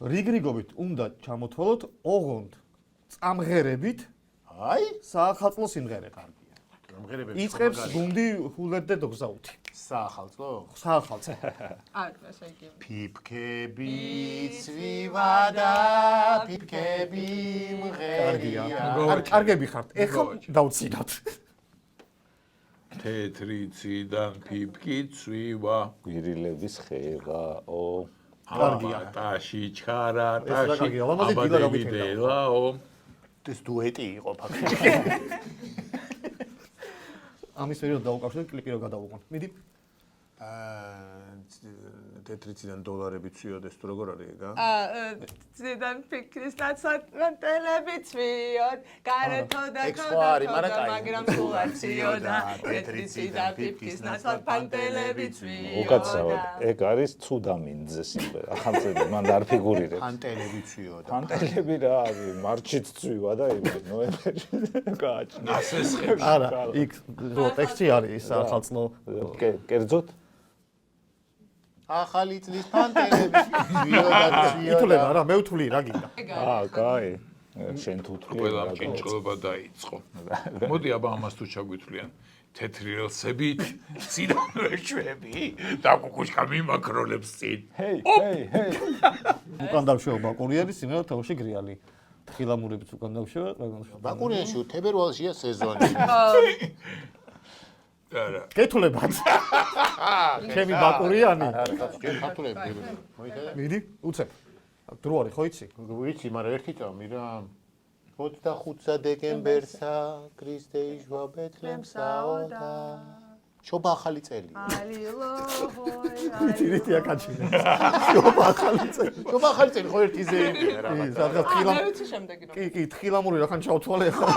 რიგრიგობით უნდა ჩამოთვალოთ ოღონდ წამღერებით აი საახალწლო სიმღერები. ამღერებები იწყებს გუნდი ჰულეთ და დოგზაუთი. საახალწლო საახალწლო. ასე იგი. ფიფქები ცვივა და ფიფქები მღერია. კარგები ხართ. ეხლა დავწინოთ. თეთრი ციდან ფიფკი ცვივა გვირილების ხევაო კარგია. ტაში ჩხარა ეს რა ტაში კარგია, ლამაზი დილა გამითენდა. აბადებიდელაო ეს დუეტი იყო ფაქტობრივად. ამის პერიოდს დავუკავშირეთ კლიპი რო გადავუყო. მიდი. თეთრიციდან დოლარები ცვიოდეს თუ როგორ არის ეგა? ციდან ფიქრის ნაცვლად ცვიოდ, გარეთო და ეგ სხვა არის, მაგრამ კაი. მაგრამ სულად ცვიოდა, თეთრიციდან ფიქრის ნაცვლად პანტელები ცვიოდა. უკაცრავად ეგ არის ცუდამინძე სიმღერა ახალწელი მან არ ფიგურირებს ფანტელები ცვიოდა. ფანტელები რა არის მარჩიც ცვივა და იმას ნოემბერში გააჩნია ასესხები არა, იქ რო ტექსტი არის ის საახალწლო. კერძოდ ახალი წლის ფანტელები ცვიოდა. ითვლება რა, მე ვთვლი რა გინდა. კაი შენ თუ თვლი ყველა მჭინჭლობა დაიწყო მოდი აბა ამას თუ ჩაგვითვლიან თეთრი რელსებით ციდან შვები და კუკუშკა მიმაქროლებს წინ ჰეი უკან დავშევა ბაკურიანის სიმღერა თავში გრიალი. თხილამურებიც უკან დავშევა, რაღაცა. ბაკურიანში თებერვალშია სეზონი. არა გეთვლებათ. ჩემი ბაკურიანი. ჯერ ქართულები მოიხედა? მიდი, უცებ. დრო არის ხო იცი? ვიცი, მაგრამ ერთი წამი რა. 25 დეკემბერსა ქრისტე იშვა ბეთლემსაო და შობა ახალი წელი. თირითია კაჩინა. შობა ახალი წელი. შობა ახალი წელი ხო ერთი ზეიმია რა. სადღაც თხილამ მე ვიცი შემდეგი რომ. კი, თხილამური რახან ჩავთვალე ახლა.